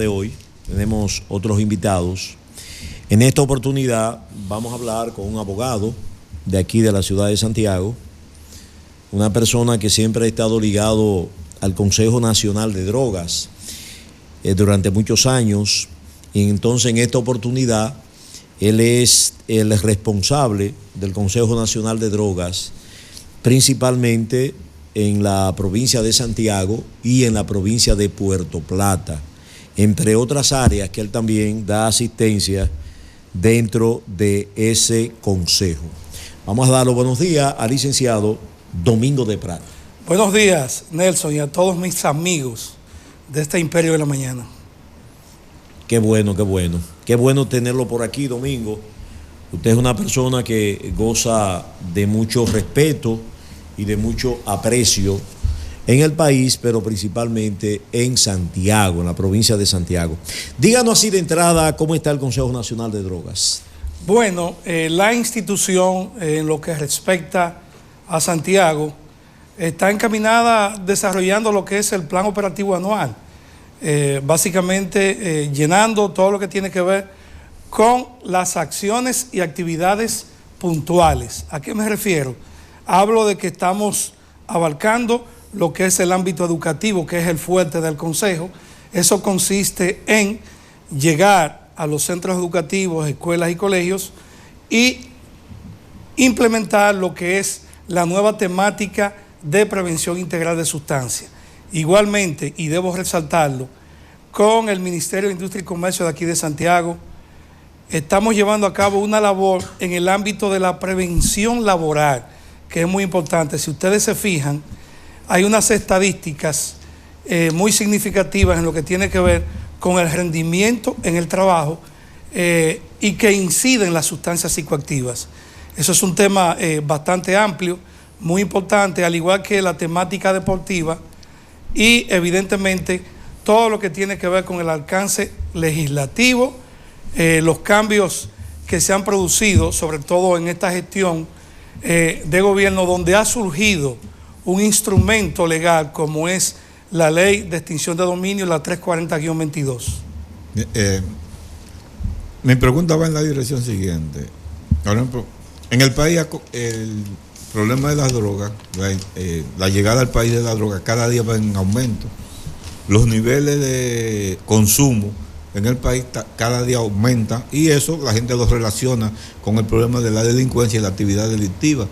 de hoy. Tenemos otros invitados. En esta oportunidad vamos a hablar con un abogado de aquí de la ciudad de Santiago, una persona que siempre ha estado ligado al Consejo Nacional de Drogas durante muchos años, y entonces en esta oportunidad él es el responsable del Consejo Nacional de Drogas, principalmente en la provincia de Santiago y en la provincia de Puerto Plata, entre otras áreas que él también da asistencia dentro de ese consejo. Vamos a dar los buenos días al licenciado Domingo de Prada. Buenos días, Nelson, y a todos mis amigos de este Imperio de la Mañana. Qué bueno, qué bueno. Qué bueno tenerlo por aquí, Domingo. Usted es una persona que goza de mucho respeto y de mucho aprecio en el país, pero principalmente en Santiago, en la provincia de Santiago. Díganos así de entrada, ¿cómo está el Consejo Nacional de Drogas? Bueno, la institución en lo que respecta a Santiago está encaminada desarrollando lo que es el plan operativo anual, básicamente llenando todo lo que tiene que ver con las acciones y actividades puntuales. ¿A qué me refiero? Hablo de que estamos abarcando lo que es el ámbito educativo, que es el fuerte del Consejo. Eso consiste en llegar a los centros educativos, escuelas y colegios y implementar lo que es la nueva temática de prevención integral de sustancias. Igualmente, y debo resaltarlo, con el Ministerio de Industria y Comercio de aquí de Santiago, estamos llevando a cabo una labor en el ámbito de la prevención laboral, que es muy importante. Si ustedes se fijan, hay unas estadísticas muy significativas en lo que tiene que ver con el rendimiento en el trabajo y que inciden en las sustancias psicoactivas. Eso es un tema bastante amplio, muy importante, al igual que la temática deportiva y evidentemente todo lo que tiene que ver con el alcance legislativo, los cambios que se han producido, sobre todo en esta gestión de gobierno, donde ha surgido un instrumento legal como es la Ley de Extinción de Dominio, la 340-22. Mi pregunta va en la dirección siguiente. Por ejemplo, en el país el problema de las drogas, la llegada al país de la droga cada día va en aumento. Los niveles de consumo en el país cada día aumentan y eso la gente lo relaciona con el problema de la delincuencia y la actividad delictiva,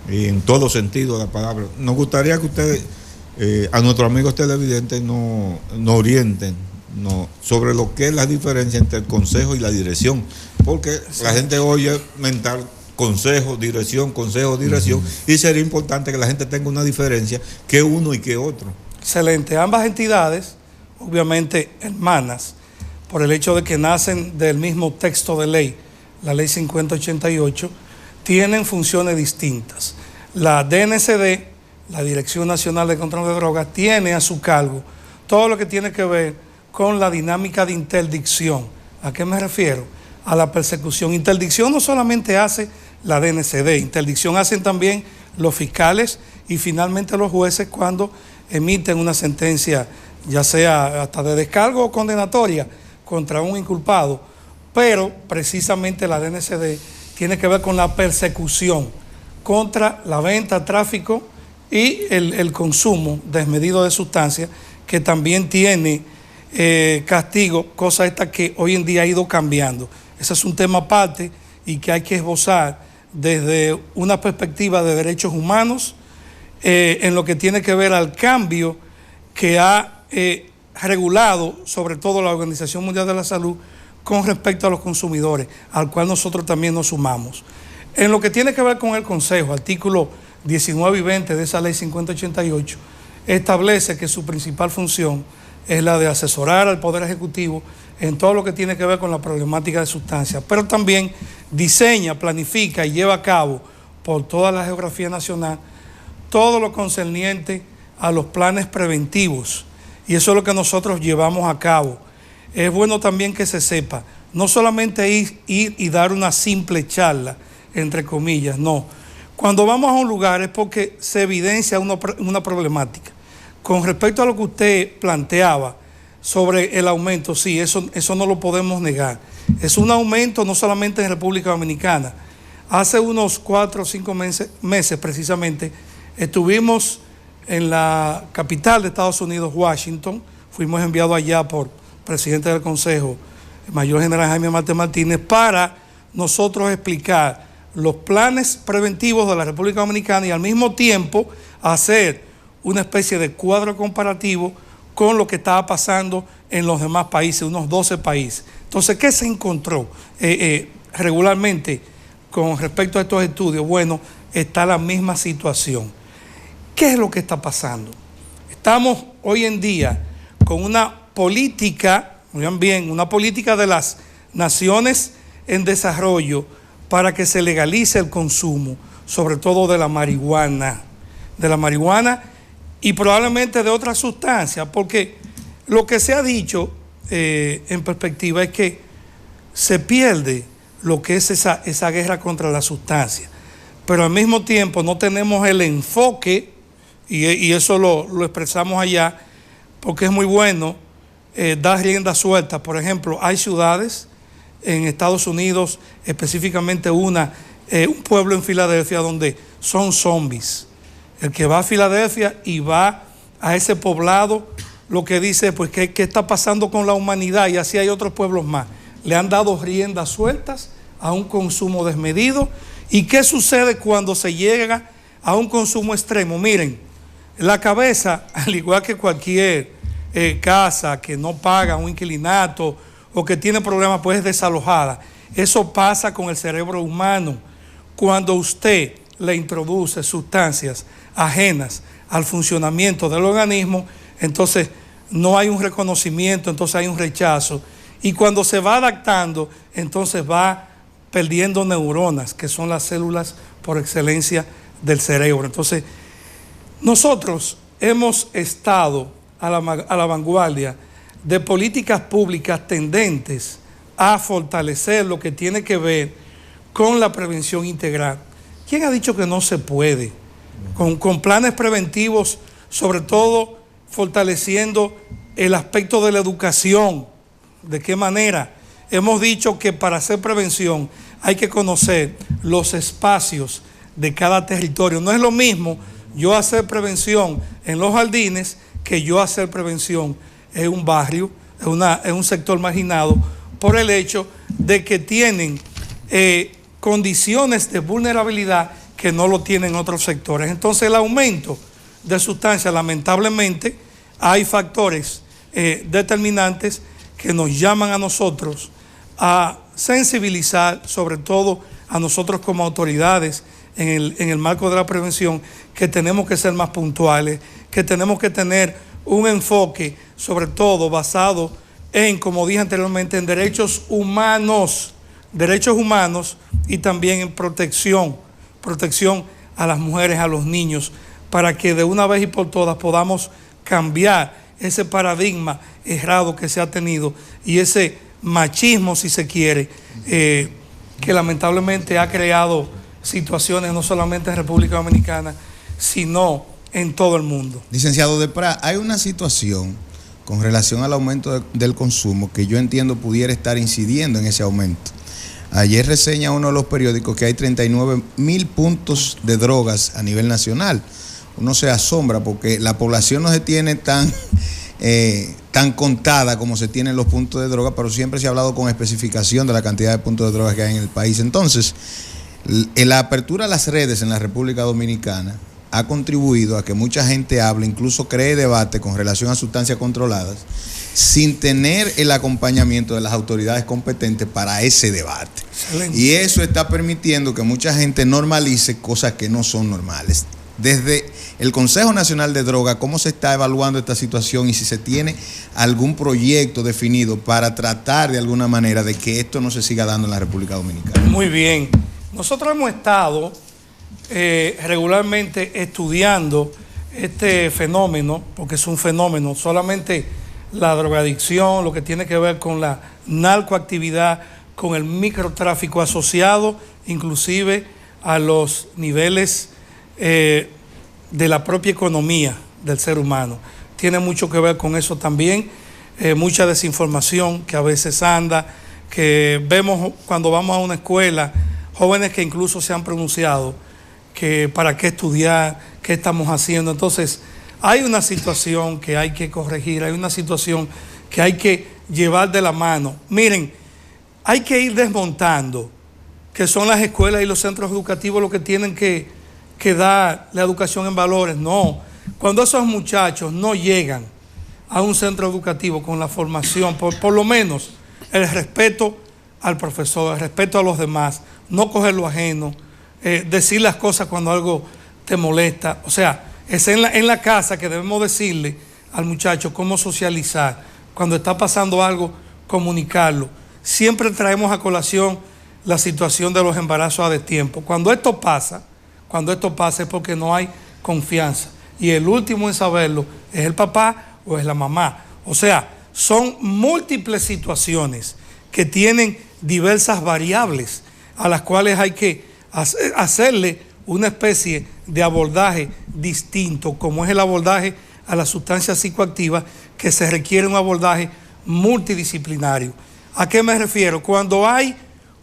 y en todo sentido de la palabra. Nos gustaría que ustedes, a nuestros amigos televidentes, nos orienten sobre lo que es la diferencia entre el consejo y la dirección, porque la gente oye mental consejo, dirección, y sería importante que la gente tenga una diferencia, que uno y que otro. Excelente. Ambas entidades, obviamente hermanas, por el hecho de que nacen del mismo texto de ley, la ley 5088, tienen funciones distintas. La DNCD, la Dirección Nacional de Control de Drogas, tiene a su cargo todo lo que tiene que ver con la dinámica de interdicción. ¿A qué me refiero? A la persecución. Interdicción no solamente hace la DNCD, interdicción hacen también los fiscales y finalmente los jueces cuando emiten una sentencia, ya sea hasta de descargo o condenatoria contra un inculpado, pero precisamente la DNCD tiene que ver con la persecución contra la venta, tráfico y el consumo desmedido de sustancias, que también tiene castigo, cosa esta que hoy en día ha ido cambiando. Ese es un tema aparte y que hay que esbozar desde una perspectiva de derechos humanos en lo que tiene que ver al cambio que ha regulado sobre todo la Organización Mundial de la Salud con respecto a los consumidores, al cual nosotros también nos sumamos. En lo que tiene que ver con el Consejo, artículo 19 y 20 de esa ley 5088, establece que su principal función es la de asesorar al Poder Ejecutivo en todo lo que tiene que ver con la problemática de sustancias, pero también diseña, planifica y lleva a cabo por toda la geografía nacional todo lo concerniente a los planes preventivos, y eso es lo que nosotros llevamos a cabo. Es bueno también que se sepa, no solamente ir y dar una simple charla, entre comillas, no. Cuando vamos a un lugar es porque se evidencia una problemática. Con respecto a lo que usted planteaba sobre el aumento, sí, eso no lo podemos negar. Es un aumento no solamente en República Dominicana. Hace unos 4 o 5 meses precisamente estuvimos en la capital de Estados Unidos, Washington. Fuimos enviados allá por el presidente del Consejo, el mayor general Jaime Marte Martínez, para nosotros explicar los planes preventivos de la República Dominicana y al mismo tiempo hacer una especie de cuadro comparativo con lo que estaba pasando en los demás países, unos 12 países. Entonces, ¿qué se encontró regularmente con respecto a estos estudios? Bueno, está la misma situación. ¿Qué es lo que está pasando? Estamos hoy en día con una política, oigan bien, una política de las naciones en desarrollo para que se legalice el consumo, sobre todo de la marihuana y probablemente de otras sustancias, porque lo que se ha dicho en perspectiva es que se pierde lo que es esa guerra contra la sustancia, pero al mismo tiempo no tenemos el enfoque, y eso lo expresamos allá, porque es muy bueno dar rienda suelta. Por ejemplo, hay ciudades en Estados Unidos, específicamente un pueblo en Filadelfia, donde son zombies. El que va a Filadelfia y va a ese poblado, lo que dice, pues, ¿qué está pasando con la humanidad? Y así hay otros pueblos más. Le han dado riendas sueltas a un consumo desmedido. ¿Y qué sucede cuando se llega a un consumo extremo? Miren, la cabeza, al igual que cualquier casa que no paga un inquilinato o que tiene problemas, pues es desalojada. Eso pasa con el cerebro humano. Cuando usted le introduce sustancias ajenas al funcionamiento del organismo, entonces no hay un reconocimiento, entonces hay un rechazo. Y cuando se va adaptando, entonces va perdiendo neuronas, que son las células por excelencia del cerebro. Entonces, nosotros hemos estado a la vanguardia de políticas públicas tendentes a fortalecer lo que tiene que ver con la prevención integral. ¿Quién ha dicho que no se puede? Con planes preventivos, sobre todo fortaleciendo el aspecto de la educación. ¿De qué manera? Hemos dicho que para hacer prevención hay que conocer los espacios de cada territorio. No es lo mismo yo hacer prevención en los jardines que yo hacer prevención en un barrio, en un sector marginado, por el hecho de que tienen condiciones de vulnerabilidad que no lo tienen otros sectores. Entonces, el aumento de sustancias, lamentablemente, hay factores determinantes que nos llaman a nosotros a sensibilizar, sobre todo a nosotros como autoridades en el marco de la prevención, que tenemos que ser más puntuales, que tenemos que tener un enfoque, sobre todo basado en, como dije anteriormente, en derechos humanos y también en protección a las mujeres, a los niños, para que de una vez y por todas podamos cambiar ese paradigma errado que se ha tenido y ese machismo, si se quiere, que lamentablemente ha creado situaciones no solamente en República Dominicana, sino en todo el mundo. Licenciado Desprats, hay una situación con relación al aumento del consumo que yo entiendo pudiera estar incidiendo en ese aumento. Ayer reseña uno de los periódicos que hay 39,000 puntos de drogas a nivel nacional. Uno se asombra porque la población no se tiene tan contada como se tienen los puntos de droga, pero siempre se ha hablado con especificación de la cantidad de puntos de droga que hay en el país. Entonces, la apertura a las redes en la República Dominicana ha contribuido a que mucha gente hable, incluso cree debate con relación a sustancias controladas, sin tener el acompañamiento de las autoridades competentes para ese debate. Excelente. Y eso está permitiendo que mucha gente normalice cosas que no son normales. Desde el Consejo Nacional de Drogas, ¿cómo se está evaluando esta situación y si se tiene algún proyecto definido para tratar de alguna manera de que esto no se siga dando en la República Dominicana? Muy bien. Nosotros hemos estado regularmente estudiando este fenómeno, porque es un fenómeno, solamente la drogadicción, lo que tiene que ver con la narcoactividad, con el microtráfico asociado, inclusive a los niveles de la propia economía del ser humano. Tiene mucho que ver con eso también, mucha desinformación que a veces anda, que vemos cuando vamos a una escuela, jóvenes que incluso se han pronunciado que para qué estudiar, qué estamos haciendo. Entonces, hay una situación que hay que corregir, hay una situación que hay que llevar de la mano. Miren, hay que ir desmontando, que son las escuelas y los centros educativos los que tienen que dar la educación en valores. No, cuando esos muchachos no llegan a un centro educativo con la formación, por lo menos el respeto al profesor, el respeto a los demás, no coger lo ajeno, decir las cosas cuando algo te molesta. O sea, es en la casa que debemos decirle al muchacho cómo socializar. Cuando está pasando algo, comunicarlo. Siempre traemos a colación la situación de los embarazos a destiempo. Cuando esto pasa es porque no hay confianza. Y el último en saberlo es el papá o es la mamá. O sea, son múltiples situaciones que tienen diversas variables a las cuales hay que hacerle una especie de abordaje distinto, como es el abordaje a las sustancias psicoactivas, que se requiere un abordaje multidisciplinario. ¿A qué me refiero? Cuando hay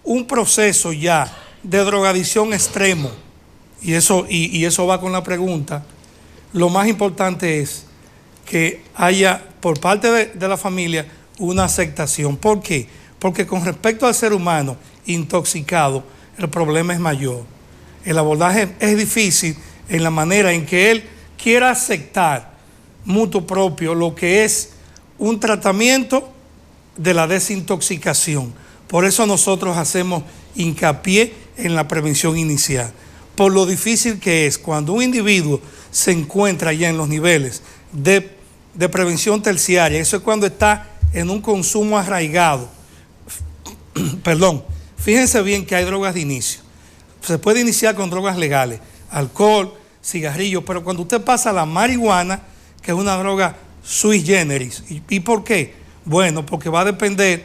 un proceso ya de drogadicción extremo, y eso va con la pregunta, lo más importante es que haya por parte de la familia una aceptación. ¿Por qué? Porque con respecto al ser humano intoxicado, el problema es mayor. El abordaje es difícil en la manera en que él quiera aceptar mutuo propio lo que es un tratamiento de la desintoxicación. Por eso nosotros hacemos hincapié en la prevención inicial, por lo difícil que es cuando un individuo se encuentra ya en los niveles de prevención terciaria. Eso es cuando está en un consumo arraigado. Perdón, fíjense bien que hay drogas de inicio. Se puede iniciar con drogas legales, alcohol, cigarrillos, pero cuando usted pasa a la marihuana, que es una droga sui generis. ¿Y por qué? Bueno, porque va a depender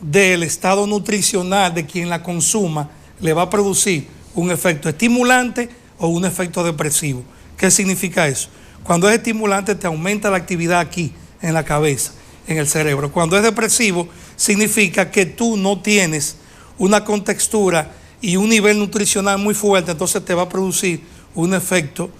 del estado nutricional de quien la consuma, le va a producir un efecto estimulante o un efecto depresivo. ¿Qué significa eso? Cuando es estimulante te aumenta la actividad aquí, en la cabeza, en el cerebro. Cuando es depresivo, significa que tú no tienes una contextura y un nivel nutricional muy fuerte, entonces te va a producir un efecto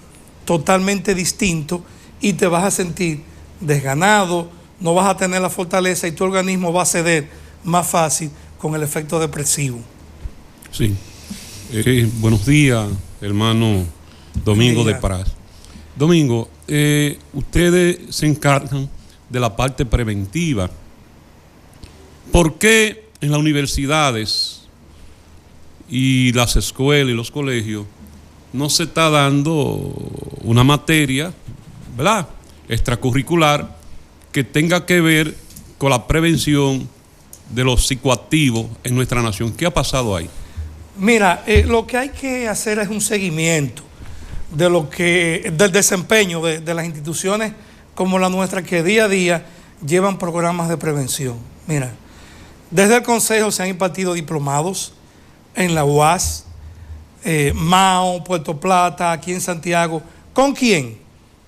totalmente distinto y te vas a sentir desganado, no vas a tener la fortaleza y tu organismo va a ceder más fácil con el efecto depresivo. Sí. Buenos días, hermano Domingo de Praz. Domingo, ustedes se encargan de la parte preventiva. ¿Por qué en las universidades y las escuelas y los colegios no se está dando una materia, ¿verdad?, extracurricular que tenga que ver con la prevención de los psicoactivos en nuestra nación? ¿Qué ha pasado ahí? Mira, lo que hay que hacer es un seguimiento del desempeño de las instituciones como la nuestra, que día a día llevan programas de prevención. Mira, desde el Consejo se han impartido diplomados en la UAS, Mao, Puerto Plata, aquí en Santiago. ¿Con quién?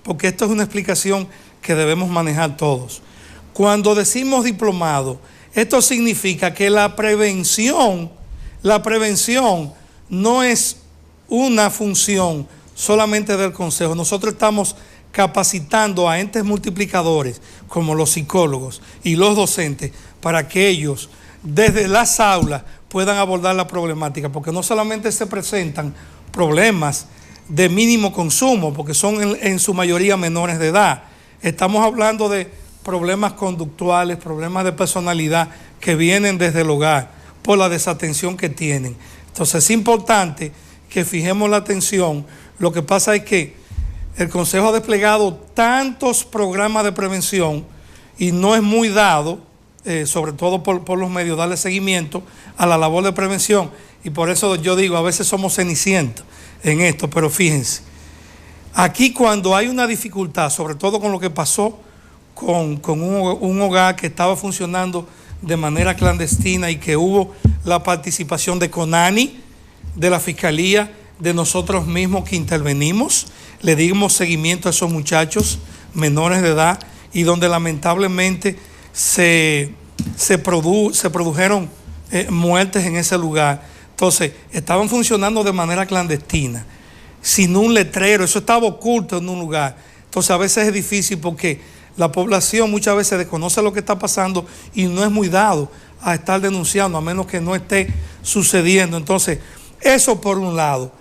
Porque esto es una explicación que debemos manejar todos. Cuando decimos diplomado, esto significa que la prevención no es una función solamente del Consejo. Nosotros estamos capacitando a entes multiplicadores como los psicólogos y los docentes para que ellos desde las aulas puedan abordar la problemática, porque no solamente se presentan problemas de mínimo consumo, porque son en su mayoría menores de edad. Estamos hablando de problemas conductuales, problemas de personalidad que vienen desde el hogar por la desatención que tienen. Entonces es importante que fijemos la atención. Lo que pasa es que el Consejo ha desplegado tantos programas de prevención y no es muy dado, sobre todo por los medios, darle seguimiento a la labor de prevención. Y por eso yo digo, a veces somos cenicientos en esto, pero fíjense, aquí cuando hay una dificultad, sobre todo con lo que pasó con un hogar que estaba funcionando de manera clandestina y que hubo la participación de CONANI, de la Fiscalía, de nosotros mismos que intervenimos, le dimos seguimiento a esos muchachos menores de edad y donde lamentablemente se produjeron muertes en ese lugar. Entonces, estaban funcionando de manera clandestina, sin un letrero, eso estaba oculto en un lugar. Entonces, a veces es difícil porque la población muchas veces desconoce lo que está pasando y no es muy dado a estar denunciando, a menos que no esté sucediendo. Entonces, eso por un lado.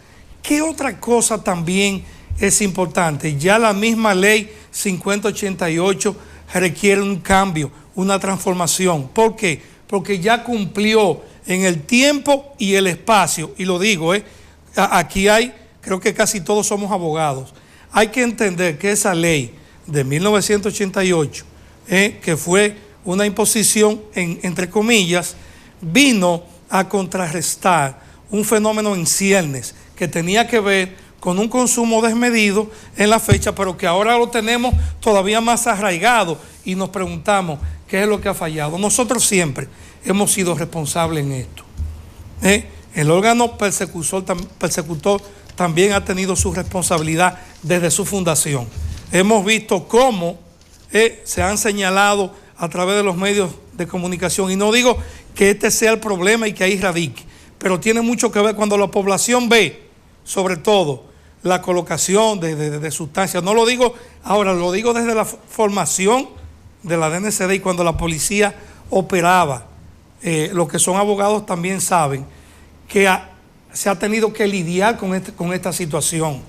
¿Qué otra cosa también es importante? Ya la misma ley 5088 requiere un cambio, una transformación. ¿Por qué? Porque ya cumplió en el tiempo y el espacio. Y lo digo, aquí creo que casi todos somos abogados. Hay que entender que esa ley de 1988, que fue una imposición, entre comillas, vino a contrarrestar un fenómeno en ciernes que tenía que ver con un consumo desmedido en la fecha, pero que ahora lo tenemos todavía más arraigado y nos preguntamos qué es lo que ha fallado. Nosotros siempre hemos sido responsables en esto. El órgano persecutor también ha tenido su responsabilidad desde su fundación. Hemos visto cómo se han señalado a través de los medios de comunicación, y no digo que este sea el problema y que ahí radique, pero tiene mucho que ver cuando la población ve, sobre todo, la colocación de sustancias. No lo digo ahora, lo digo desde la formación de la DNCD y cuando la policía operaba. Los que son abogados también saben que se ha tenido que lidiar con esta situación.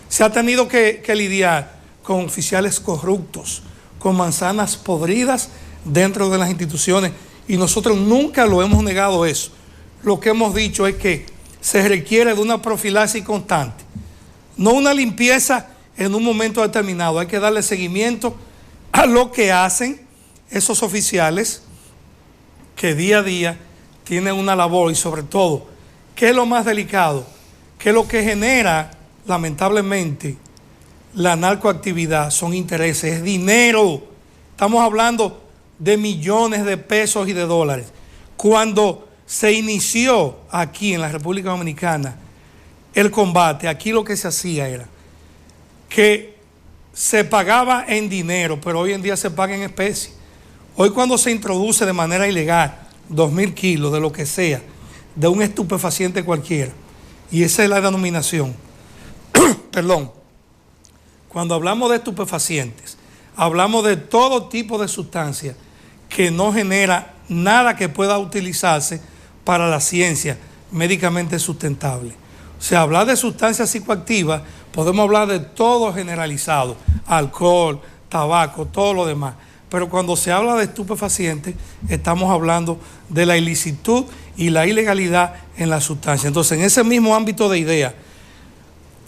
Se ha tenido que lidiar con oficiales corruptos, con manzanas podridas dentro de las instituciones, y nosotros nunca lo hemos negado eso. Lo que hemos dicho es que se requiere de una profilaxis constante, no una limpieza en un momento determinado. Hay que darle seguimiento a lo que hacen esos oficiales que día a día tienen una labor, y sobre todo, ¿qué es lo más delicado? Que lo que genera, lamentablemente, la narcoactividad son intereses, es dinero. Estamos hablando de millones de pesos y de dólares. Cuando se inició aquí en la República Dominicana el combate, aquí lo que se hacía era que se pagaba en dinero, pero hoy en día se paga en especie. Hoy, cuando se introduce de manera ilegal 2.000 kilos de lo que sea, de un estupefaciente cualquiera, y esa es la denominación, perdón, cuando hablamos de estupefacientes, hablamos de todo tipo de sustancias que no genera nada que pueda utilizarse para la ciencia médicamente sustentable. O sea, hablar de sustancias psicoactivas, podemos hablar de todo generalizado, alcohol, tabaco, todo lo demás. Pero cuando se habla de estupefacientes, estamos hablando de la ilicitud y la ilegalidad en la sustancia. Entonces, en ese mismo ámbito de idea,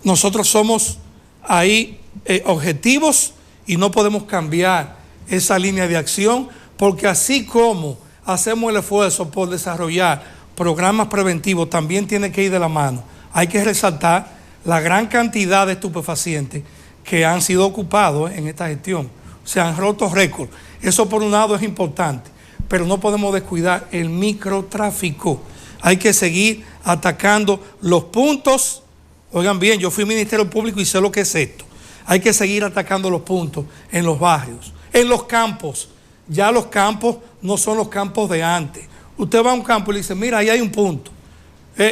nosotros somos ahí objetivos y no podemos cambiar esa línea de acción, porque así como hacemos el esfuerzo por desarrollar programas preventivos, también tiene que ir de la mano. Hay que resaltar la gran cantidad de estupefacientes que han sido ocupados en esta gestión. Se han roto récords. Eso por un lado es importante, pero no podemos descuidar el microtráfico. Hay que seguir atacando los puntos. Oigan bien, yo fui Ministerio Público y sé lo que es esto. Hay que seguir atacando los puntos en los barrios, en los campos. Ya los campos no son los campos de antes. Usted va a un campo y le dice, mira, ahí hay un punto.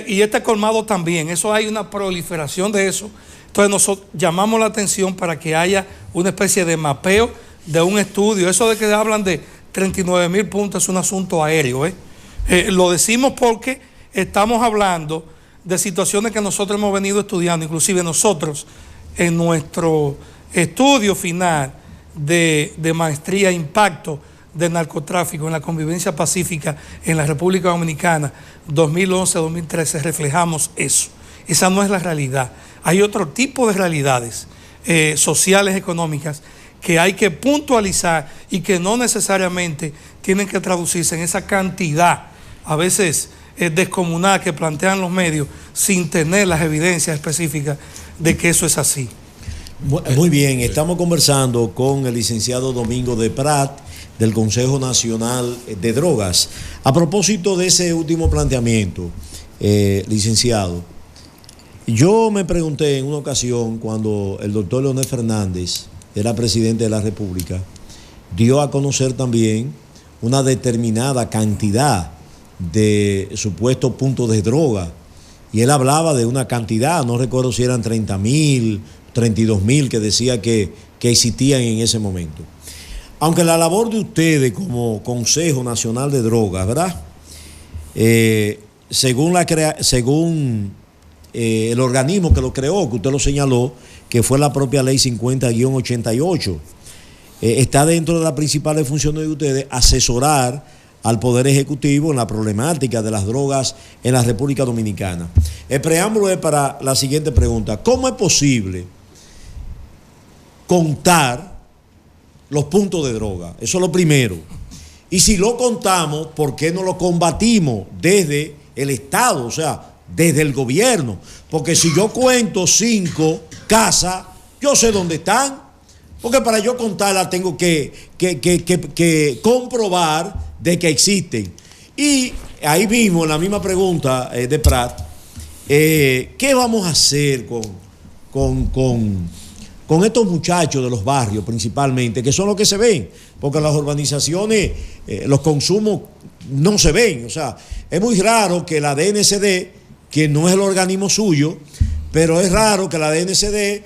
Y este colmado también. Eso, hay una proliferación de eso. Entonces nosotros llamamos la atención para que haya una especie de mapeo, de un estudio. Eso de que hablan de 39.000 puntos es un asunto aéreo. Lo decimos porque estamos hablando de situaciones que nosotros hemos venido estudiando. Inclusive nosotros, en nuestro estudio final de maestría Impacto del Narcotráfico en la Convivencia Pacífica en la República Dominicana 2011-2013, reflejamos eso. Esa no es la realidad. Hay otro tipo de realidades sociales, económicas, que hay que puntualizar y que no necesariamente tienen que traducirse en esa cantidad, a veces descomunal, que plantean los medios sin tener las evidencias específicas de que eso es así. Muy bien, estamos conversando con el licenciado Domingo de Prat, del Consejo Nacional de Drogas. A propósito de ese último planteamiento, licenciado, yo me pregunté en una ocasión, cuando el doctor Leonel Fernández era presidente de la República, dio a conocer también una determinada cantidad de supuestos puntos de droga. Y él hablaba de una cantidad, no recuerdo si eran 30.000, 32.000 que decía que existían en ese momento. Aunque la labor de ustedes como Consejo Nacional de Drogas, ¿verdad? Según el organismo que lo creó, que usted lo señaló, que fue la propia Ley 50-88, está dentro de las principales funciones de ustedes asesorar al Poder Ejecutivo en la problemática de las drogas en la República Dominicana. El preámbulo es para la siguiente pregunta: ¿cómo es posible contar los puntos de droga? Eso es lo primero. Y si lo contamos, ¿por qué no lo combatimos desde el Estado, o sea, desde el gobierno? Porque si yo cuento 5 casas, yo sé dónde están, porque para yo contarlas tengo que comprobar de que existen. Y ahí mismo, en la misma pregunta de Prat, ¿qué vamos a hacer con estos muchachos de los barrios principalmente, que son los que se ven? Porque las urbanizaciones, los consumos no se ven. O sea, es muy raro que la DNCD, que no es el organismo suyo, pero es raro que la DNCD,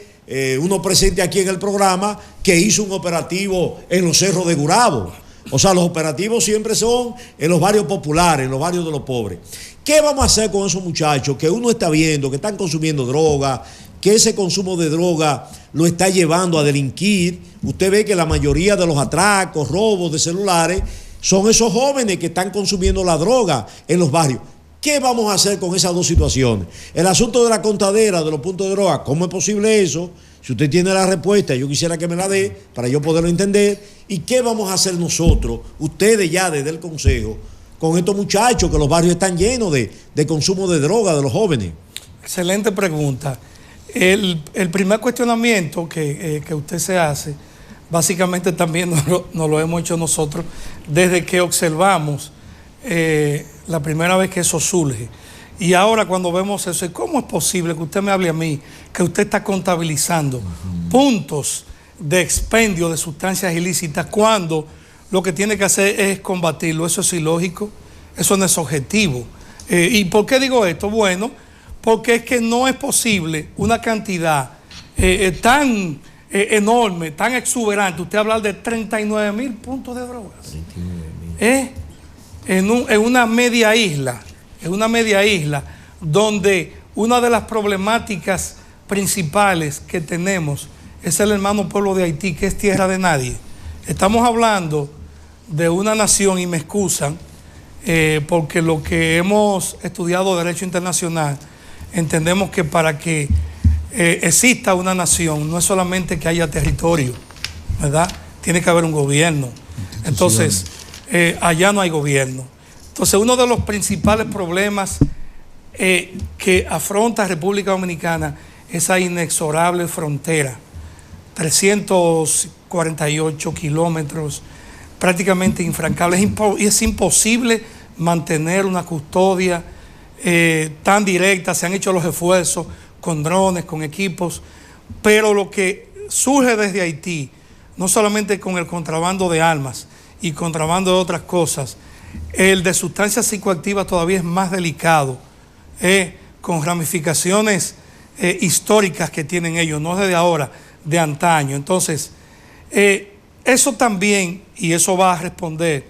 uno presente aquí en el programa que hizo un operativo en los cerros de Gurabo. O sea, los operativos siempre son en los barrios populares, en los barrios de los pobres. ¿Qué vamos a hacer con esos muchachos que uno está viendo que están consumiendo droga, que ese consumo de droga lo está llevando a delinquir? Usted ve que la mayoría de los atracos, robos de celulares, son esos jóvenes que están consumiendo la droga en los barrios. ¿Qué vamos a hacer con esas dos situaciones? El asunto de la contadera de los puntos de droga, ¿cómo es posible eso? Si usted tiene la respuesta, yo quisiera que me la dé para yo poderlo entender. ¿Y qué vamos a hacer nosotros, ustedes ya desde el Consejo, con estos muchachos que los barrios están llenos de consumo de droga de los jóvenes? Excelente pregunta. El primer cuestionamiento que usted se hace, básicamente también nos lo hemos hecho nosotros desde que observamos la primera vez que eso surge. Y ahora cuando vemos eso, ¿cómo es posible que usted me hable a mí, que usted está contabilizando puntos de expendio de sustancias ilícitas cuando lo que tiene que hacer es combatirlo? Eso es ilógico, eso no es objetivo. ¿Y por qué digo esto? Bueno, porque es que no es posible una cantidad tan enorme, tan exuberante. Usted habla de 39.000 puntos de drogas. En una media isla, donde una de las problemáticas principales que tenemos es el hermano pueblo de Haití, que es tierra de nadie. Estamos hablando de una nación, y me excusan, porque lo que hemos estudiado derecho internacional, entendemos que para que exista una nación no es solamente que haya territorio, ¿verdad? Tiene que haber un gobierno. Entonces, allá no hay gobierno. Entonces, uno de los principales problemas que afronta República Dominicana es esa inexorable frontera, 348 kilómetros, prácticamente infrancable. Es imposible mantener una custodia tan directa. Se han hecho los esfuerzos con drones, con equipos, pero lo que surge desde Haití, no solamente con el contrabando de armas y contrabando de otras cosas, el de sustancias psicoactivas todavía es más delicado, con ramificaciones históricas que tienen ellos, no desde ahora, de antaño. Entonces, eso también, y eso va a responder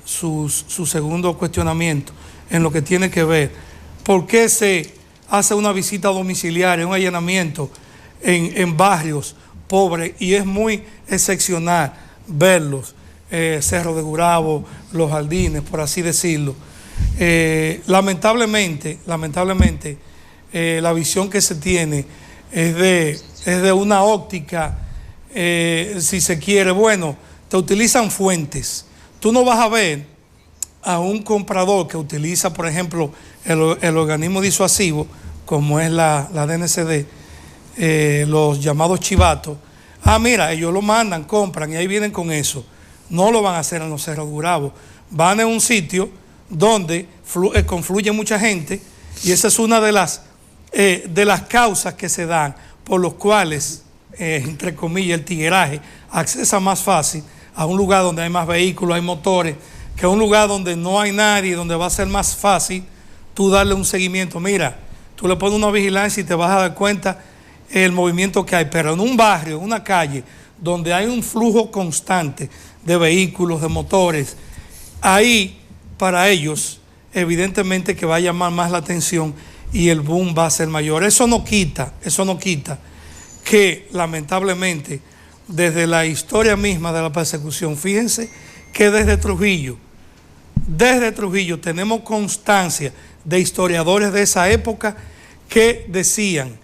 su segundo cuestionamiento en lo que tiene que ver, ¿por qué se hace una visita domiciliaria, un allanamiento en barrios pobres? Y es muy excepcional verlos, Cerro de Gurabo, Los Jardines, por así decirlo. Lamentablemente, la visión que se tiene es de una óptica, si se quiere, bueno, te utilizan fuentes. Tú no vas a ver a un comprador que utiliza, por ejemplo, el organismo disuasivo, como es la DNCD, los llamados chivatos. Mira, ellos lo mandan, compran y ahí vienen con eso. No lo van a hacer en los Cerros de Gurabo. Van a un sitio donde confluye mucha gente, y esa es una de las causas que se dan por los cuales, entre comillas, el tigueraje accesa más fácil a un lugar donde hay más vehículos, hay motores, que a un lugar donde no hay nadie, donde va a ser más fácil tú darle un seguimiento. Mira, tú le pones una vigilancia y te vas a dar cuenta el movimiento que hay, pero en un barrio, en una calle, donde hay un flujo constante de vehículos, de motores, ahí para ellos evidentemente que va a llamar más la atención y el boom va a ser mayor. Eso no quita que lamentablemente desde la historia misma de la persecución, fíjense que desde Trujillo tenemos constancia de historiadores de esa época que decían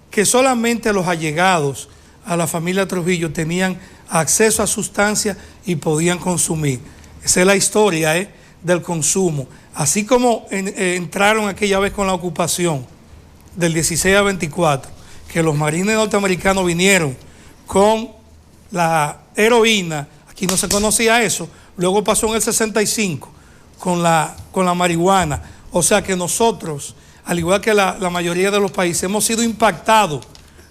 que solamente los allegados a la familia Trujillo tenían acceso a sustancias y podían consumir. Esa es la historia del consumo. Así como entraron aquella vez con la ocupación del 16 a 24, que los marines norteamericanos vinieron con la heroína, aquí no se conocía eso, luego pasó en el 65 con la marihuana. O sea que nosotros, al igual que la mayoría de los países, hemos sido impactados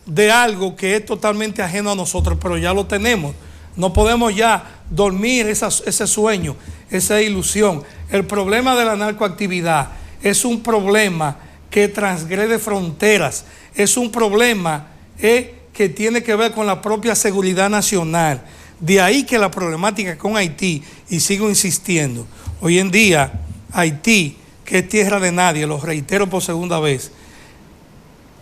de algo que es totalmente ajeno a nosotros, pero ya lo tenemos. No podemos ya dormir ese sueño, esa ilusión. El problema de la narcoactividad es un problema que transgrede fronteras, es un problema que tiene que ver con la propia seguridad nacional. De ahí que la problemática con Haití, y sigo insistiendo, hoy en día Haití, que es tierra de nadie, lo reitero por segunda vez,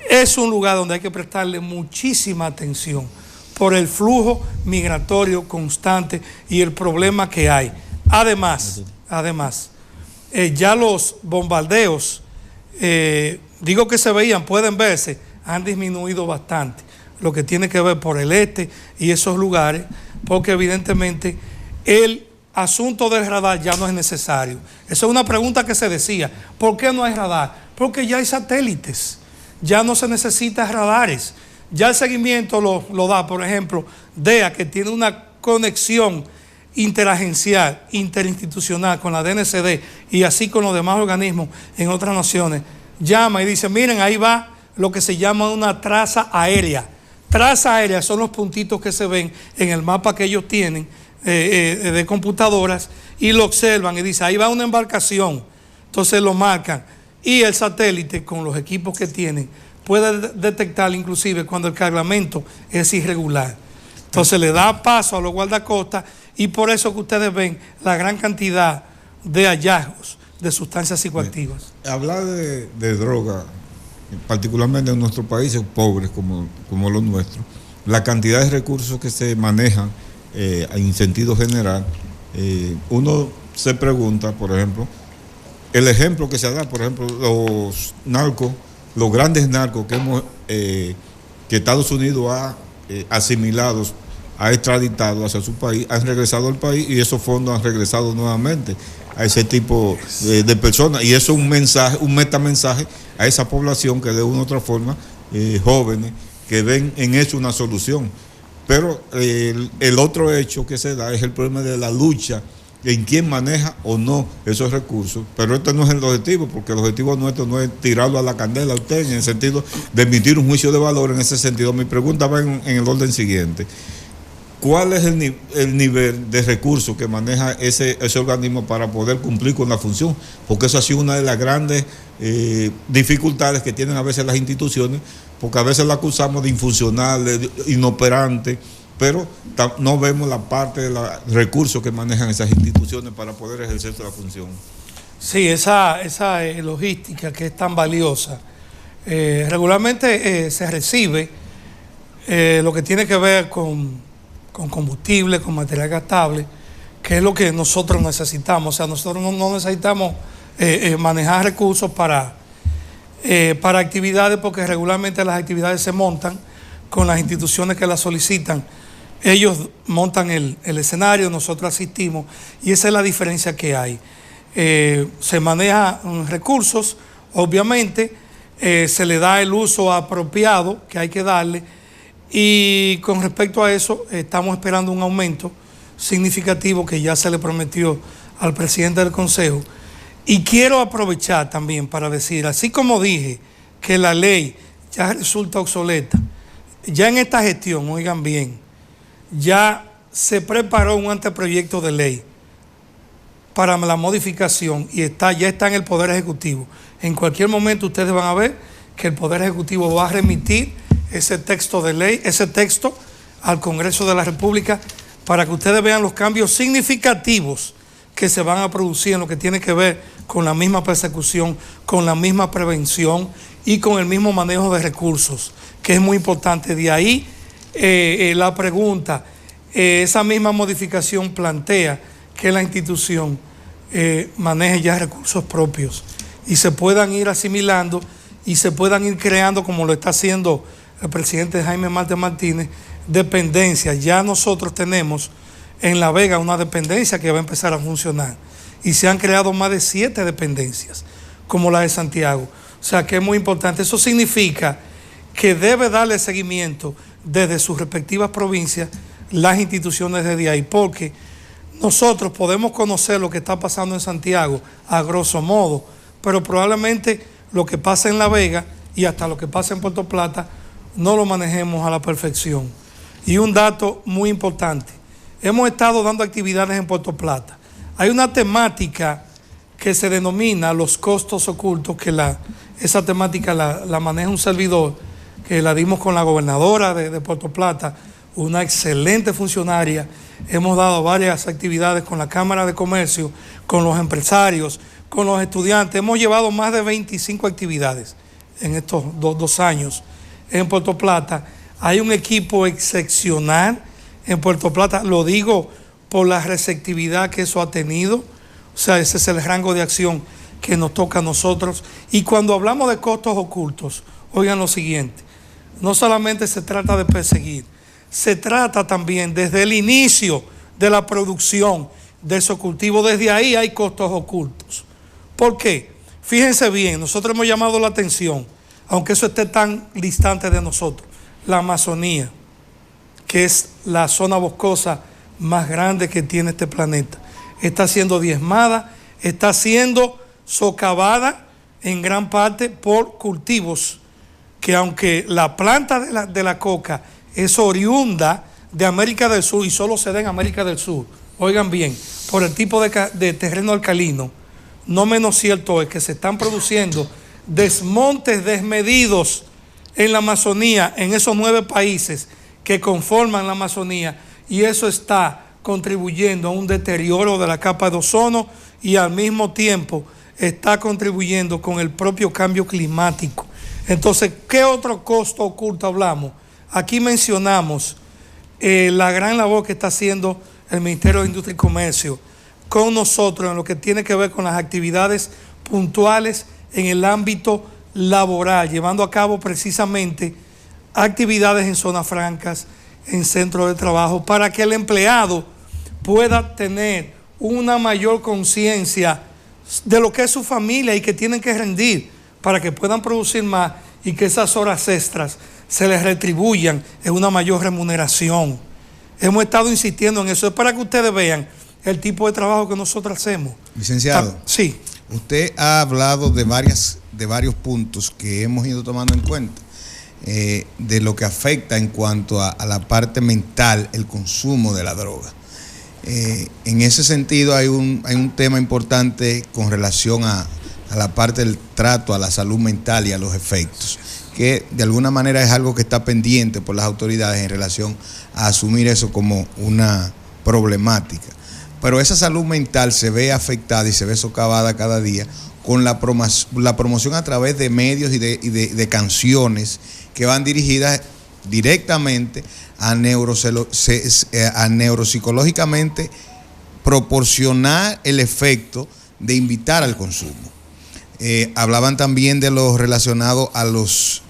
es un lugar donde hay que prestarle muchísima atención por el flujo migratorio constante y el problema que hay. Además, ya los bombardeos, digo que se veían, pueden verse, han disminuido bastante, lo que tiene que ver por el este y esos lugares, porque evidentemente el asunto del radar ya no es necesario. Esa es una pregunta que se decía, ¿por qué no hay radar? Porque ya hay satélites, ya no se necesitan radares, ya el seguimiento lo da, por ejemplo, DEA, que tiene una conexión interagencial, interinstitucional con la DNCD y así con los demás organismos en otras naciones, llama y dice, miren, ahí va lo que se llama una traza aérea. Traza aérea son los puntitos que se ven en el mapa que ellos tienen de computadoras y lo observan y dice, ahí va una embarcación, entonces lo marcan y el satélite con los equipos que tienen puede detectar inclusive cuando el cargamento es irregular. Entonces le da paso a los guardacostas y por eso que ustedes ven la gran cantidad de hallazgos de sustancias psicoactivas. Hablar de droga, particularmente en nuestros países pobres como los nuestros, la cantidad de recursos que se manejan en sentido general, uno se pregunta, por ejemplo, el ejemplo que se da, por ejemplo, los narcos, los grandes narcos que Estados Unidos ha asimilado, ha extraditado hacia su país, han regresado al país y esos fondos han regresado nuevamente a ese tipo de personas. Y eso es un mensaje, un metamensaje a esa población que de una u otra forma, jóvenes, que ven en eso una solución. Pero el otro hecho que se da es el problema de la lucha en quién maneja o no esos recursos, pero este no es el objetivo, porque el objetivo nuestro no es tirarlo a la candela a usted, en el sentido de emitir un juicio de valor. En ese sentido, mi pregunta va en el orden siguiente. ¿Cuál es el nivel de recursos que maneja ese organismo para poder cumplir con la función? Porque eso ha sido una de las grandes dificultades que tienen a veces las instituciones, porque a veces la acusamos de infuncional, de inoperante, pero no vemos la parte de los recursos que manejan esas instituciones para poder ejercer la función. Sí, esa logística que es tan valiosa. Regularmente se recibe lo que tiene que ver con combustible, con material gastable, que es lo que nosotros necesitamos. O sea, nosotros no necesitamos manejar recursos para actividades, porque regularmente las actividades se montan con las instituciones que las solicitan. Ellos montan el escenario, nosotros asistimos, y esa es la diferencia que hay. Se manejan recursos, obviamente, se le da el uso apropiado que hay que darle, y con respecto a eso estamos esperando un aumento significativo que ya se le prometió al presidente del Consejo. Y quiero aprovechar también para decir, así como dije que la ley ya resulta obsoleta, ya en esta gestión, oigan bien, ya se preparó un anteproyecto de ley para la modificación y ya está en el Poder Ejecutivo. En cualquier momento ustedes van a ver que el Poder Ejecutivo va a remitir ese texto de ley, ese texto al Congreso de la República para que ustedes vean los cambios significativos que se van a producir en lo que tiene que ver con la misma persecución, con la misma prevención y con el mismo manejo de recursos, que es muy importante. De ahí la pregunta, esa misma modificación plantea que la institución maneje ya recursos propios y se puedan ir asimilando y se puedan ir creando, como lo está haciendo el presidente Jaime Marte Martínez, dependencias. Ya nosotros tenemos en La Vega una dependencia que va a empezar a funcionar y se han creado más de 7 dependencias como la de Santiago. O sea que es muy importante. Eso significa que debe darle seguimiento desde sus respectivas provincias las instituciones desde ahí, porque nosotros podemos conocer lo que está pasando en Santiago a grosso modo, pero probablemente lo que pasa en La Vega y hasta lo que pasa en Puerto Plata no lo manejemos a la perfección. Y un dato muy importante, hemos estado dando actividades en Puerto Plata. Hay una temática que se denomina los costos ocultos, que esa temática la maneja un servidor, que la dimos con la gobernadora de Puerto Plata, una excelente funcionaria. Hemos dado varias actividades con la Cámara de Comercio, con los empresarios, con los estudiantes. Hemos llevado más de 25 actividades en estos dos años en Puerto Plata. Hay un equipo excepcional en Puerto Plata, lo digo por la receptividad que eso ha tenido. O sea, ese es el rango de acción que nos toca a nosotros. Y cuando hablamos de costos ocultos, oigan lo siguiente, no solamente se trata de perseguir, se trata también desde el inicio de la producción de esos cultivos, desde ahí hay costos ocultos. ¿Por qué? Fíjense bien, nosotros hemos llamado la atención, aunque eso esté tan distante de nosotros, la Amazonía, que es la zona boscosa más grande que tiene este planeta, está siendo diezmada, está siendo socavada en gran parte por cultivos que, aunque la planta de la coca es oriunda de América del Sur y solo se da en América del Sur, oigan bien, por el tipo de terreno alcalino, no menos cierto es que se están produciendo desmontes desmedidos en la Amazonía, en esos 9 países que conforman la Amazonía, y eso está contribuyendo a un deterioro de la capa de ozono y al mismo tiempo está contribuyendo con el propio cambio climático. Entonces, ¿qué otro costo oculto hablamos? Aquí mencionamos la gran labor que está haciendo el Ministerio de Industria y Comercio con nosotros en lo que tiene que ver con las actividades puntuales en el ámbito laboral, llevando a cabo precisamente actividades en zonas francas, en centros de trabajo, para que el empleado pueda tener una mayor conciencia de lo que es su familia y que tienen que rendir para que puedan producir más y que esas horas extras se les retribuyan en una mayor remuneración. Hemos estado insistiendo en eso, es para que ustedes vean el tipo de trabajo que nosotros hacemos. Licenciado, sí. Usted ha hablado de varios puntos que hemos ido tomando en cuenta, de lo que afecta en cuanto a la parte mental, el consumo de la droga. En ese sentido hay un tema importante con relación a la parte del trato a la salud mental y a los efectos, que de alguna manera es algo que está pendiente por las autoridades en relación a asumir eso como una problemática. Pero esa salud mental se ve afectada y se ve socavada cada día con la promoción a través de medios y de canciones que van dirigidas directamente a neuropsicológicamente proporcionar el efecto de invitar al consumo. Hablaban también de lo relacionado a las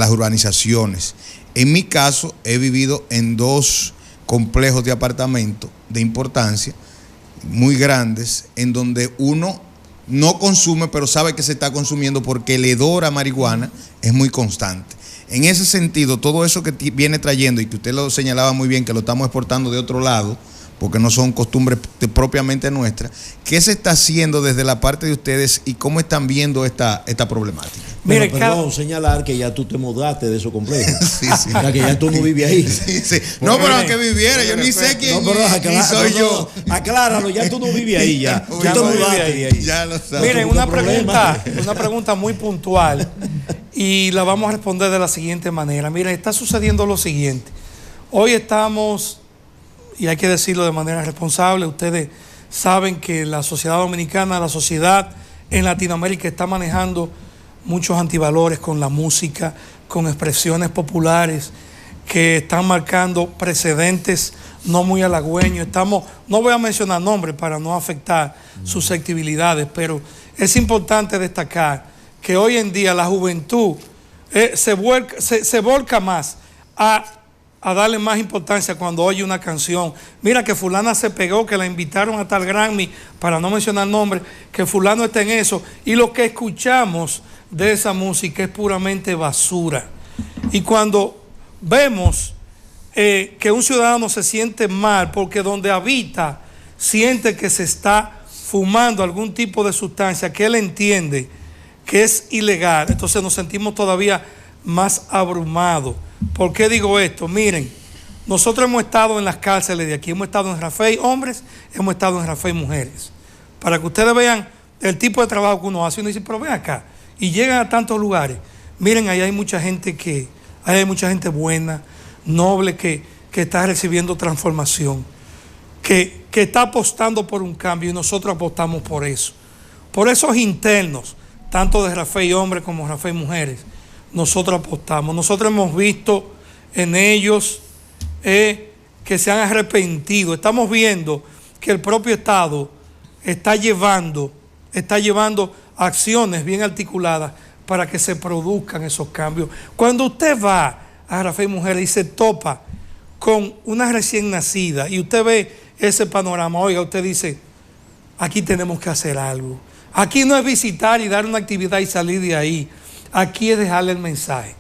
urbanizaciones. En mi caso, he vivido en 2 complejos de apartamentos de importancia, muy grandes, en donde uno no consume, pero sabe que se está consumiendo porque el hedor a marihuana es muy constante. En ese sentido, todo eso que viene trayendo, y que usted lo señalaba muy bien, que lo estamos exportando de otro lado, porque no son costumbres propiamente nuestras, ¿qué se está haciendo desde la parte de ustedes y cómo están viendo esta problemática? Mire, perdón, señalar que ya tú te mudaste de esos complejos. Sí, sí. O sea, que ya tú no vives ahí. Sí, sí. No, pero aunque viviera, yo ni sé quién quién soy yo. Acláralo, ya tú no vives ahí ya. Tú Ya te no vives mudaste ahí. de ahí. Ya lo sabes. Miren, tuvo una pregunta muy puntual y la vamos a responder de la siguiente manera. Miren, está sucediendo lo siguiente. Hoy estamos, y hay que decirlo de manera responsable, ustedes saben que la sociedad dominicana, la sociedad en Latinoamérica está manejando muchos antivalores con la música, con expresiones populares que están marcando precedentes no muy halagüeños. No voy a mencionar nombres para no afectar susceptibilidades, pero es importante destacar que hoy en día la juventud se volca más a darle más importancia cuando oye una canción. Mira que fulana se pegó, que la invitaron a tal Grammy, para no mencionar nombres, que fulano está en eso, y lo que escuchamos de esa música es puramente basura. Y cuando vemos que un ciudadano se siente mal porque donde habita siente que se está fumando algún tipo de sustancia que él entiende que es ilegal, entonces nos sentimos todavía más abrumados. ¿Por qué digo esto? Miren, nosotros hemos estado en las cárceles de aquí, hemos estado en Rafey hombres, hemos estado en Rafey mujeres, para que ustedes vean el tipo de trabajo que uno hace. Y uno dice, pero ven acá, y llegan a tantos lugares. Miren, ahí hay mucha gente hay mucha gente buena, noble, que está recibiendo transformación, que está apostando por un cambio, y nosotros apostamos por eso. Por esos internos, tanto de Rafey hombres como Rafey mujeres, nosotros apostamos. Nosotros hemos visto en ellos que se han arrepentido. Estamos viendo que el propio Estado está llevando acciones bien articuladas para que se produzcan esos cambios. Cuando usted va a Rafey Mujeres y se topa con una recién nacida y usted ve ese panorama, oiga, usted dice, aquí tenemos que hacer algo. Aquí no es visitar y dar una actividad y salir de ahí. Aquí es dejarle el mensaje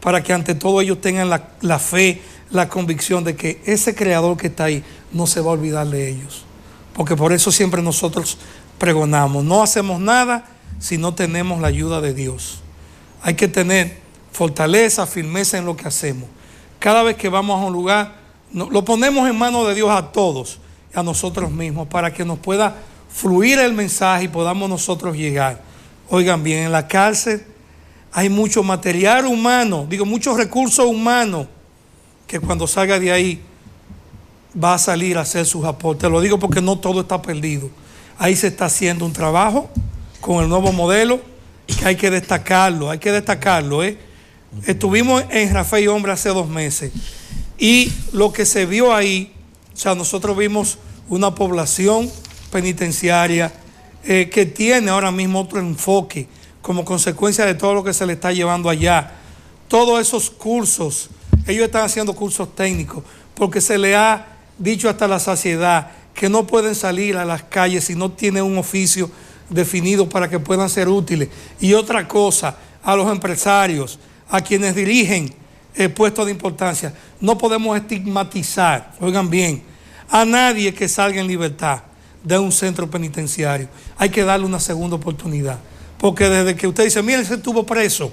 para que ante todo ellos tengan la fe, la convicción de que ese creador que está ahí no se va a olvidar de ellos. Porque por eso siempre nosotros pregonamos, no hacemos nada si no tenemos la ayuda de Dios. Hay que tener fortaleza, firmeza en lo que hacemos. Cada vez que vamos a un lugar, lo ponemos en manos de Dios a todos, a nosotros mismos, para que nos pueda fluir el mensaje y podamos nosotros llegar. Oigan bien, en la cárcel hay mucho material humano, muchos recursos humanos, que cuando salga de ahí va a salir a hacer sus aportes. Lo digo porque no todo está perdido. Ahí se está haciendo un trabajo con el nuevo modelo que hay que destacarlo, Estuvimos en Rafey Hombre hace 2 meses y lo que se vio ahí, o sea, nosotros vimos una población penitenciaria que tiene ahora mismo otro enfoque como consecuencia de todo lo que se le está llevando allá. Todos esos cursos, ellos están haciendo cursos técnicos porque se le ha dicho hasta la saciedad que no pueden salir a las calles si no tienen un oficio definido para que puedan ser útiles. Y otra cosa, a los empresarios, a quienes dirigen puestos de importancia, no podemos estigmatizar, oigan bien, a nadie que salga en libertad de un centro penitenciario. Hay que darle una segunda oportunidad, porque desde que usted dice, mire, se estuvo preso,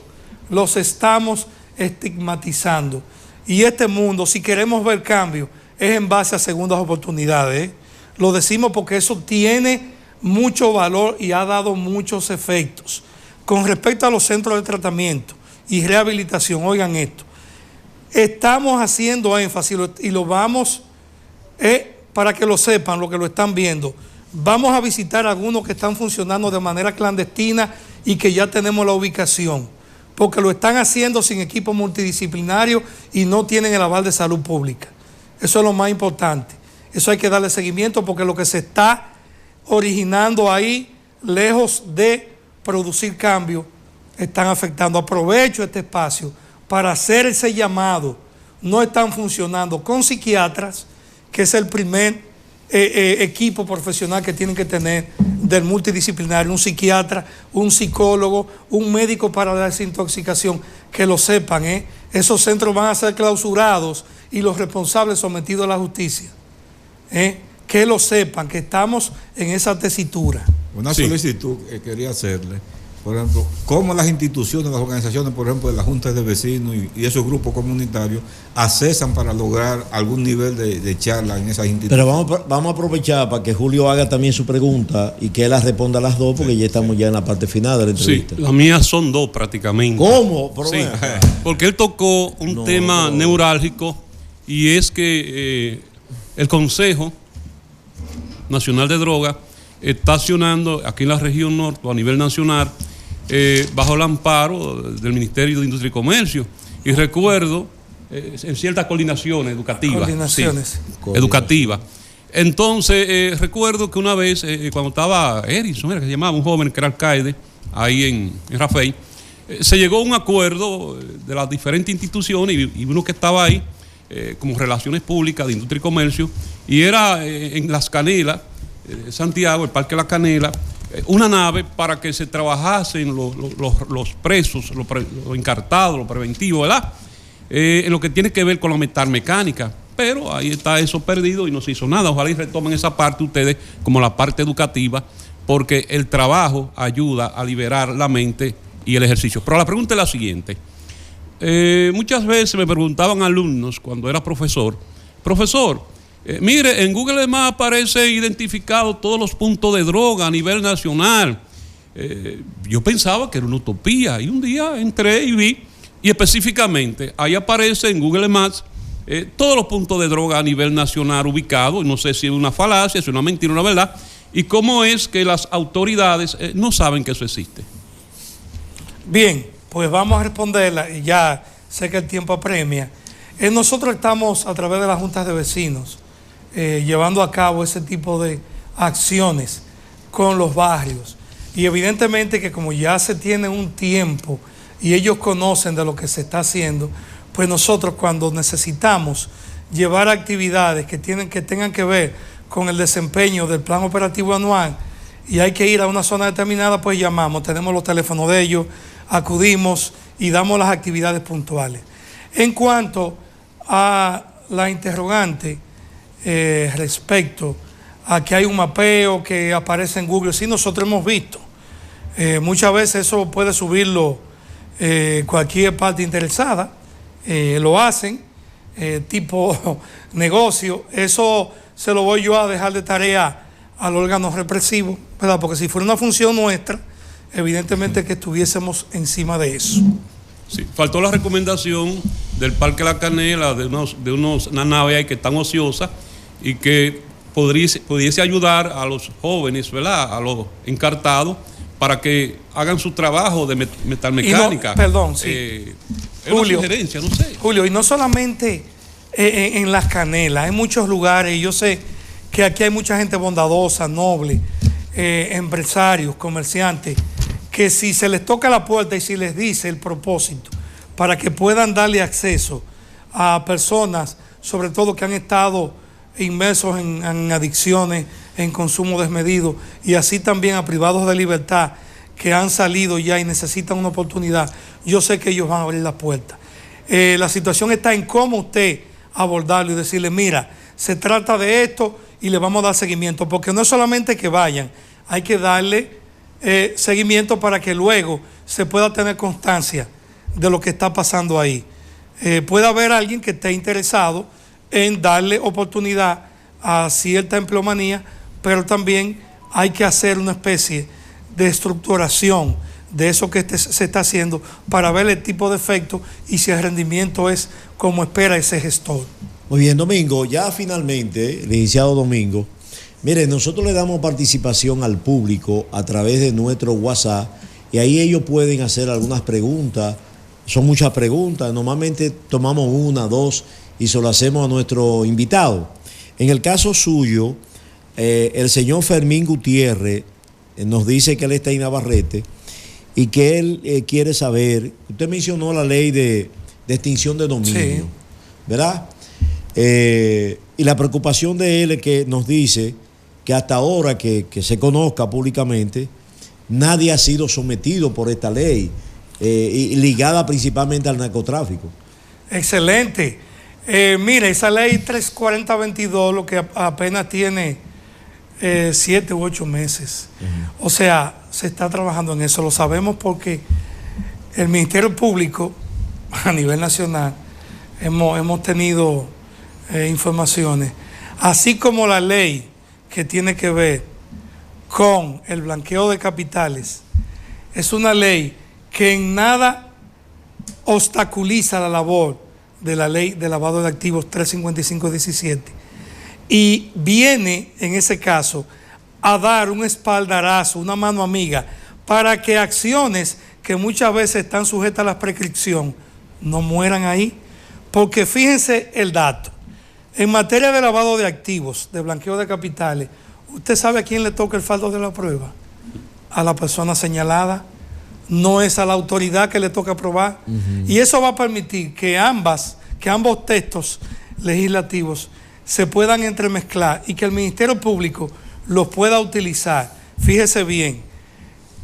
los estamos estigmatizando. Y este mundo, si queremos ver cambio, es en base a segundas oportunidades. Lo decimos porque eso tiene mucho valor y ha dado muchos efectos. Con respecto a los centros de tratamiento y rehabilitación, oigan esto, estamos haciendo énfasis y lo vamos, para que lo sepan, lo que lo están viendo, vamos a visitar algunos que están funcionando de manera clandestina y que ya tenemos la ubicación, porque lo están haciendo sin equipo multidisciplinario y no tienen el aval de salud pública. Eso es lo más importante. Eso hay que darle seguimiento porque lo que se está originando ahí, lejos de producir cambio, están afectando. Aprovecho este espacio para hacer ese llamado. No están funcionando con psiquiatras, que es el primer equipo profesional que tienen que tener del multidisciplinario, un psiquiatra, un psicólogo, un médico para la desintoxicación, que lo sepan, esos centros van a ser clausurados y los responsables sometidos a la justicia, que lo sepan, que estamos en esa tesitura. Una solicitud que quería hacerle, por ejemplo, cómo las instituciones, las organizaciones, por ejemplo, de las juntas de vecinos y esos grupos comunitarios accesan para lograr algún nivel de charla en esas instituciones. Pero vamos a aprovechar para que Julio haga también su pregunta y que él las responda a las dos, porque ya estamos ya en la parte final de la entrevista. Sí, las mías son dos prácticamente. ¿Cómo? Sí, porque él tocó un tema neurálgico, y es que el Consejo Nacional de Drogas está accionando aquí en la región norte o a nivel nacional bajo el amparo del Ministerio de Industria y Comercio. Y recuerdo en ciertas coordinaciones educativas. Educativas. Entonces, recuerdo que una vez, cuando estaba Erison, que se llamaba, un joven que era alcaide, ahí en Rafey, se llegó a un acuerdo de las diferentes instituciones y uno que estaba ahí, como Relaciones Públicas de Industria y Comercio, y era en Las Canelas, Santiago, el Parque La Canela, una nave para que se trabajasen los presos, los encartados, los preventivos, ¿verdad? En lo que tiene que ver con la metalmecánica. Pero ahí está eso perdido y no se hizo nada. Ojalá y retomen esa parte ustedes como la parte educativa, porque el trabajo ayuda a liberar la mente y el ejercicio. Pero la pregunta es la siguiente. Muchas veces me preguntaban alumnos cuando era profesor, mire, en Google Maps aparece identificado todos los puntos de droga a nivel nacional. Yo pensaba que era una utopía, y un día entré y vi, y específicamente ahí aparece en Google Maps todos los puntos de droga a nivel nacional ubicados. No sé si es una falacia, si es una mentira, una verdad, y cómo es que las autoridades no saben que eso existe. Bien, pues vamos a responderla, y ya sé que el tiempo apremia. Nosotros estamos a través de las juntas de vecinos llevando a cabo ese tipo de acciones con los barrios, y evidentemente que como ya se tiene un tiempo y ellos conocen de lo que se está haciendo, pues nosotros cuando necesitamos llevar actividades que tengan que ver con el desempeño del plan operativo anual y hay que ir a una zona determinada, pues llamamos, tenemos los teléfonos de ellos, acudimos y damos las actividades puntuales. En cuanto a la interrogante respecto a que hay un mapeo que aparece en Google, sí, nosotros hemos visto. Muchas veces eso puede subirlo cualquier parte interesada, lo hacen, tipo negocio. Eso se lo voy yo a dejar de tarea al órgano represivo, ¿verdad? Porque si fuera una función nuestra, evidentemente que estuviésemos encima de eso. Sí, faltó la recomendación del Parque La Canela de una nave ahí que están ociosas y que pudiese ayudar a los jóvenes, ¿verdad?, a los encartados, para que hagan su trabajo de metalmecánica. Sí. Es una sugerencia, no sé. Julio, y no solamente en Las Canelas, hay muchos lugares, y yo sé que aquí hay mucha gente bondadosa, noble, empresarios, comerciantes, que si se les toca la puerta y si les dice el propósito para que puedan darle acceso a personas, sobre todo que han estado inmersos en adicciones, en consumo desmedido, y así también a privados de libertad que han salido ya y necesitan una oportunidad, yo sé que ellos van a abrir la puerta. La situación está en cómo usted abordarlo y decirle, mira, se trata de esto y le vamos a dar seguimiento, porque no es solamente que vayan, hay que darle seguimiento para que luego se pueda tener constancia de lo que está pasando ahí. Puede haber alguien que esté interesado en darle oportunidad a cierta empleomanía, pero también hay que hacer una especie de estructuración de eso que se está haciendo para ver el tipo de efecto y si el rendimiento es como espera ese gestor. Muy bien, Domingo, ya finalmente, licenciado Domingo, mire, nosotros le damos participación al público a través de nuestro WhatsApp y ahí ellos pueden hacer algunas preguntas. Son muchas preguntas, normalmente tomamos una, dos y se lo hacemos a nuestro invitado. En el caso suyo, el señor Fermín Gutiérrez nos dice que él está en Navarrete y que él quiere saber, usted mencionó la ley de extinción de dominio, sí, ¿verdad? Y la preocupación de él es que nos dice que hasta ahora que se conozca públicamente, nadie ha sido sometido por esta ley, y ligada principalmente al narcotráfico. Excelente. Mire, esa ley 340-22 lo que apenas tiene 7 u 8 meses. O sea, se está trabajando en eso. Lo sabemos porque el Ministerio Público a nivel nacional hemos tenido informaciones, así como la ley que tiene que ver con el blanqueo de capitales. Es una ley que en nada obstaculiza la labor de la ley de lavado de activos 355-17 y viene en ese caso a dar un espaldarazo, una mano amiga para que acciones que muchas veces están sujetas a la prescripción no mueran ahí, porque fíjense el dato, en materia de lavado de activos, de blanqueo de capitales, ¿usted sabe a quién le toca el fardo de la prueba? A la persona señalada, no es a la autoridad que le toca probar. Y eso va a permitir que ambos textos legislativos se puedan entremezclar y que el Ministerio Público los pueda utilizar. Fíjese bien,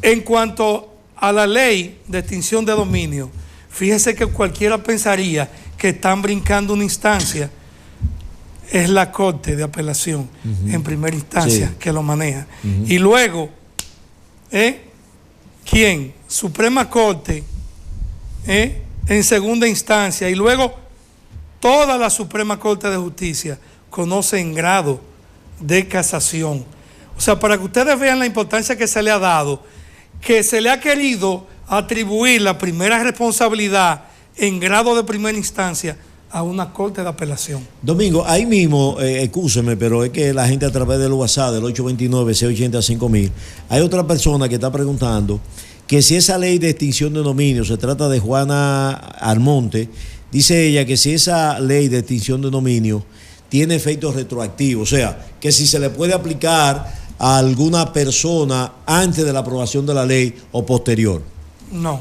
en cuanto a la ley de extinción de dominio, fíjese que cualquiera pensaría que están brincando una instancia. Es la Corte de Apelación en primera instancia que lo maneja. Y luego, ¿quién? Suprema Corte en segunda instancia. Y luego, toda la Suprema Corte de Justicia conoce en grado de casación. O sea, para que ustedes vean la importancia que se le ha dado, que se le ha querido atribuir la primera responsabilidad en grado de primera instancia a una corte de apelación. Domingo, ahí mismo, excúseme, pero es que la gente a través del WhatsApp del 829-680-5000, hay otra persona que está preguntando que si esa ley de extinción de dominio, se trata de Juana Almonte, dice ella que si esa ley de extinción de dominio tiene efectos retroactivos, o sea, que si se le puede aplicar a alguna persona antes de la aprobación de la ley o posterior. No.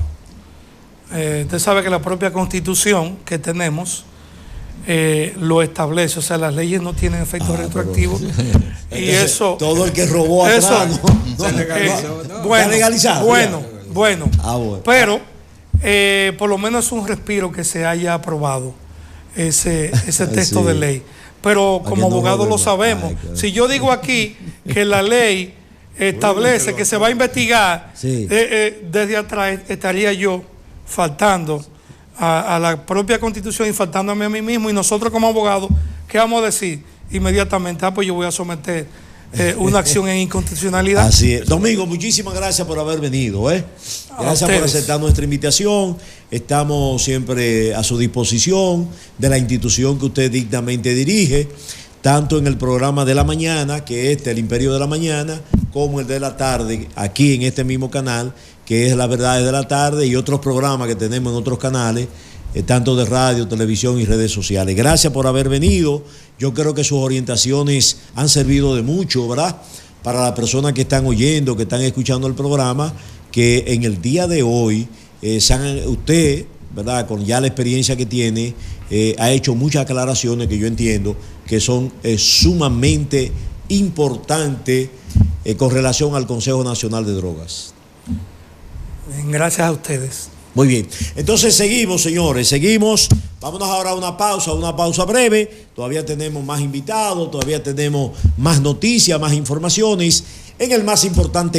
Usted sabe que la propia Constitución que tenemos lo establece, o sea, las leyes no tienen efectos retroactivos. Y eso, todo el que robó atrás, bueno, legalizado. Bueno. Pero por lo menos es un respiro que se haya aprobado ese texto de ley. Pero como abogados lo sabemos. Si yo digo aquí que la ley establece que se va a investigar, desde atrás estaría yo faltando a la propia Constitución y faltándome a mí mismo, y nosotros como abogados, ¿qué vamos a decir? Inmediatamente, pues yo voy a someter una acción en inconstitucionalidad. Así es. Domingo, muchísimas gracias por haber venido. Gracias por aceptar nuestra invitación. Estamos siempre a su disposición de la institución que usted dignamente dirige, tanto en el programa de la mañana, que es El Imperio de la Mañana, como el de la tarde, aquí en este mismo canal, que es La Verdad de la Tarde, y otros programas que tenemos en otros canales, tanto de radio, televisión y redes sociales. Gracias por haber venido. Yo creo que sus orientaciones han servido de mucho, ¿verdad? Para las personas que están oyendo, que están escuchando el programa, que en el día de hoy, usted, ¿verdad? Con ya la experiencia que tiene, ha hecho muchas aclaraciones que yo entiendo que son sumamente importantes con relación al Consejo Nacional de Drogas. Gracias a ustedes. Muy bien, entonces seguimos, señores, seguimos. Vámonos ahora a una pausa breve. Todavía tenemos más invitados, todavía tenemos más noticias, más informaciones en el más importante